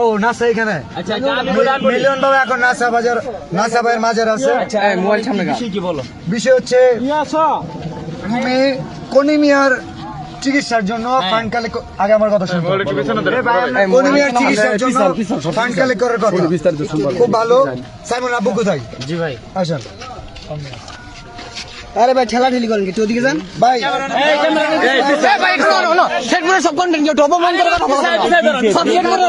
ও NASA এখানে million বাবা এখন নাসা বাজার নাসা ভাইয়ের মাজার আছে। মোবাইল সামনে কি বলো বিষয় হচ্ছে আমি কনিমিয়ার চিকিৎসার জন্য ফান্ড কালেক্ট আগে আমার কথা শুনুন। কনিমিয়ার চিকিৎসার জন্য ফান্ড কালেক্ট করার কথা খুব ভালো। সাইমন আব্বু কোথায়? জি ভাই আসেন। আরে ভাই ঠেলা ঠেলি করেন কি ওদিকে যান ভাই ভাই সেট করে সব কন্টেন্ট কেউ অপমান করে কথা বলো সব সেট করে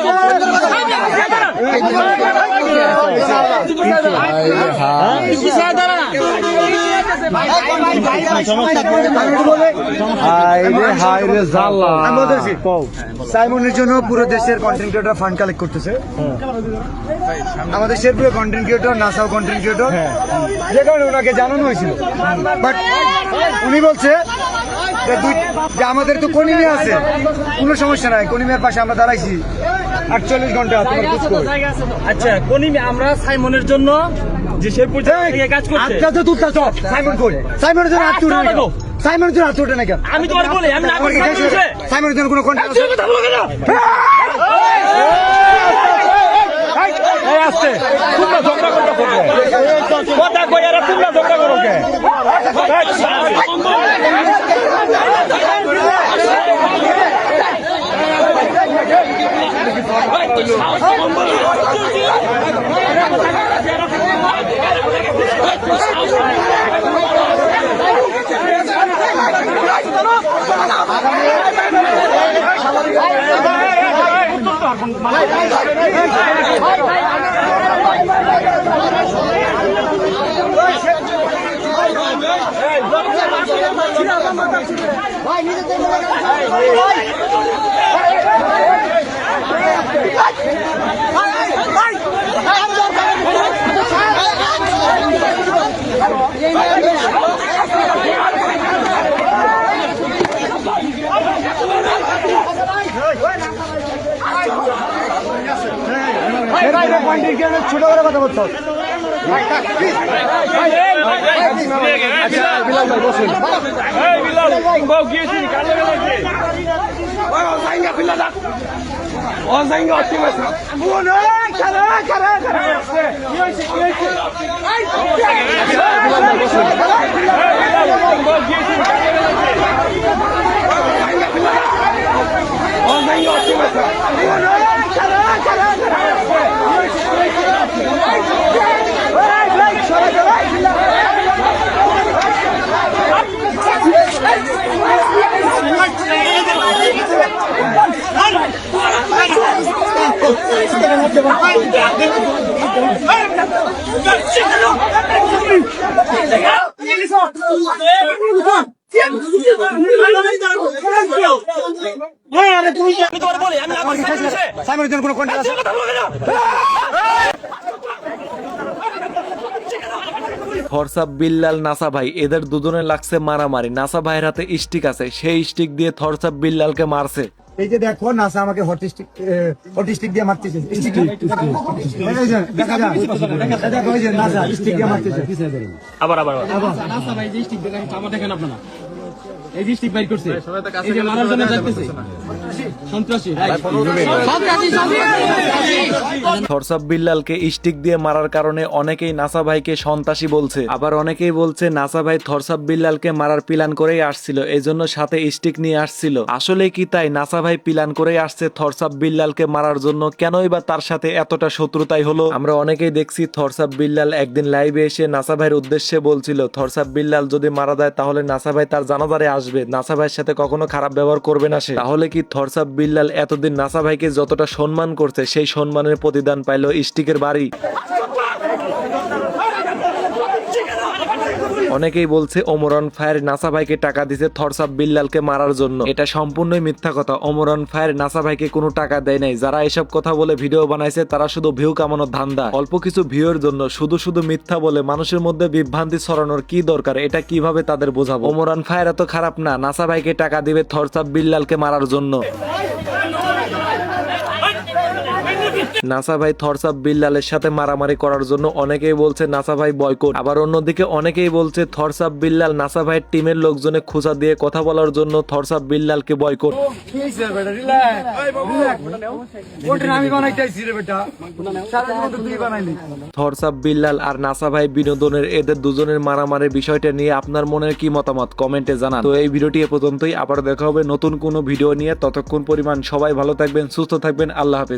সাইমনের জন্য পুরো দেশের কন্টেন্ট ক্রিয়েটর ফান্ড কালেক্ট করতেছে। আমাদের শেরপুরে কন্টেন্ট ক্রিয়েটর, নাসাও কন্টেন্ট ক্রিয়েটর, যে কারণে ওনাকে জানানো হয়েছিল। বাট উনি বলছে যে আমাদের তো কনিমিয়া আছে, কোনো সমস্যা নাই, কনিমিয়ার পাশে আমরা দাঁড়াইছি 48 ঘন্টা। আচ্ছা কনিমি আমরা সাইমনের জন্য যে শেরপুর থেকে কাজ করছে সাইমন কই? সাইমনের জন্য হাত তুলে না কেন? সাইমনের জন্য হাত তুলে না কেন? আমি তোমার বলি আমি না সাইমনের জন্য কোনো কন্টেন্ট কথা বলো কেন আসছে তোমরা ঝগড়া করতে কথা কই আর তোমরা ঝগড়া করো কে ছোট করে কথা বলতো। সাইমনের জন্য কোনো কন্টেন্ট আছে? থরসাব বিল্লাল নাসা ভাই এদের দুজনে লাগছে মারামারি। নাসা ভাইয়ের হাতে স্টিক আছে, সেই স্টিক দিয়ে থরসাব বিল্লালকে মারছে। এই যে দেখো নাসা আমাকে হটিস্টিক দিয়ে মারতেছে। দেখা যায় দেখো এই যে নাসা স্টিক দিয়ে মারতেছে। আবার নাসা ভাই যে স্টিক দেখেন আমার দেখেন আপনারা এই যে স্টিক বাইর করছে এই যে মারার জন্য যাচ্ছে সন্ত্রাসী থরসাব বিল্লালকে স্টিক দিয়ে মারার কারণে অনেকেই নাসা ভাইকে সন্ত্রাসী বলছে, আবার অনেকেই বলছে নাসা ভাই থরসাব বিল্লালকে মারার প্ল্যান করেই আসছিল, এজন্য সাথে স্টিক নিয়ে আসছিল। আসলে কি তাই? নাসা ভাই প্ল্যান করেই আসছে থরসাব বিল্লালকে মারার জন্য? কেনই বা তার সাথে এতটা শত্রুতাই হলো? আমরা অনেকেই দেখছি থরসাব বিল্লাল একদিন লাইভে এসে নাসা ভাইয়ের উদ্দেশ্যে বলছিল থরসাব বিল্লাল যদি মারা যায় তাহলে নাসা ভাই তার জানাজারে আসবে, নাসা ভাইয়ের সাথে কখনো খারাপ ব্যবহার করবে না সে। তাহলে কি থরসাব বিল্লাল এতদিন নাসা ভাইকে যতটা সম্মান করছে সেই সম্মানের প্রতিদান পাইল স্টিকের বাড়ি? অনেকেই বলছে ওমরান ফায়ার নাসা ভাইকে টাকা দিছে থরসাব বিল্লালকে মারার জন্য। এটা সম্পূর্ণই মিথ্যা কথা। ওমরান ফায়ার নাসা ভাইকে কোনো টাকা দেয় নাই। যারা এসব কথা বলে ভিডিও বানাইছে তারা শুধু ভিউ কামানোর ধান্দা, অল্প কিছু ভিউয়ের জন্য শুধু মিথ্যা বলে মানুষের মধ্যে বিভ্রান্তি ছড়ানোর কি দরকার? এটা কিভাবে তাদের বোঝাবো? ওমরান ফায়ার এত খারাপ না, নাসা ভাইকে টাকা দিবে থরসাব বিল্লালকে মারার জন্য। নাসা ভাই থরসাব বিল্লালের সাথে মারামারি করার জন্য অনেকেই বলছে নাসা ভাই বয়কট, আবার অন্যদিকে অনেকেই বলছে থরসাব বিল্লাল নাসা ভাইয়ের টিমের লোকজনে খোঁচা দিয়ে কথা বলার জন্য থরসাব বিল্লালকে বয়কট। আমি বানাইতেছি রে বেটা, সারাদিন তুই বানাইলি। থরসাব বিল্লাল আর নাসা ভাই বিনোদনের এদের দুজনের মারামারির বিষয়টা নিয়ে আপনার মনের কি মতামত কমেন্টে জানান। তো এই ভিডিওটি এ পর্যন্তই, আবার দেখা হবে নতুন কোনো ভিডিও নিয়ে। ততক্ষণ পরিমাণ সবাই ভালো থাকবেন, সুস্থ থাকবেন, আল্লাহ হাফেজ।